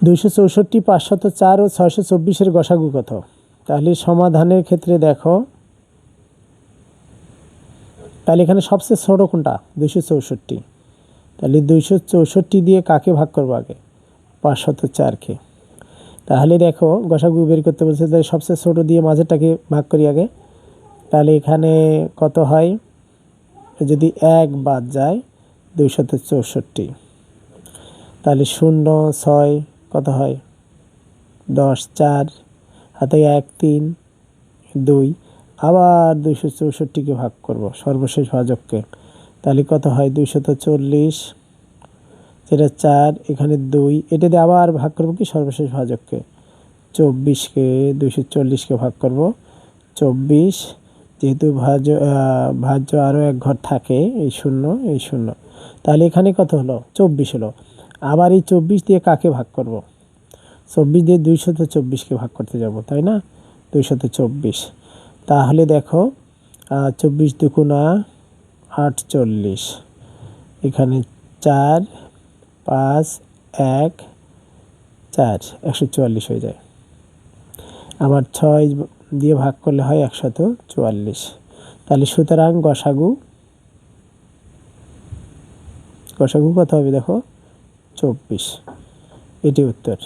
264, 504 ও 624 গসাগু কত? তাহলে সমাধানের ক্ষেত্রে দেখো, তাহলে এখানে সবচেয়ে ছোট কোনটা? 264। তাহলে 264 দিয়ে কাকে ভাগ করবো আগে? 504-কে। তাহলে দেখো গসাগু বের করতে বলছে, তাহলে সবচেয়ে ছোট দিয়ে মাঝেরটাকে ভাগ করি আগে। তাহলে এখানে কত হয়? যদি 1 বাদ যায় 264, তাহলে 0, 6 কত হয়? 10, 4 হাতে 1, 3, 2, আবার 264-কে ভাগ করব সর্বশেষ ভাজককে। তাহলে কত হয়? 240, যেটা 4, এখানে 2, এটা দিয়ে আবার ভাগ করব কি সর্বশেষ ভাজককে। 24-কে 240-কে ভাগ করব 24, যেহেতু ভাজ্য আরও এক ঘর থাকে, এই 0, এই 0, তাহলে এখানে কত হলো? 24 হলো। আবার এই 24 দিয়ে কাকে ভাগ করব? 24 দিয়ে 224-কে ভাগ করতে যাব, তাই না? 224। তাহলে দেখো 24 দুগুণা 48, এখানে 4, 5, 1, 4, 144 হয়ে যায়। আবার 6 দিয়ে ভাগ করলে হয় 144। তাহলে সুতরাং গসাগু কত হবে দেখো? 24। এটি উত্তর।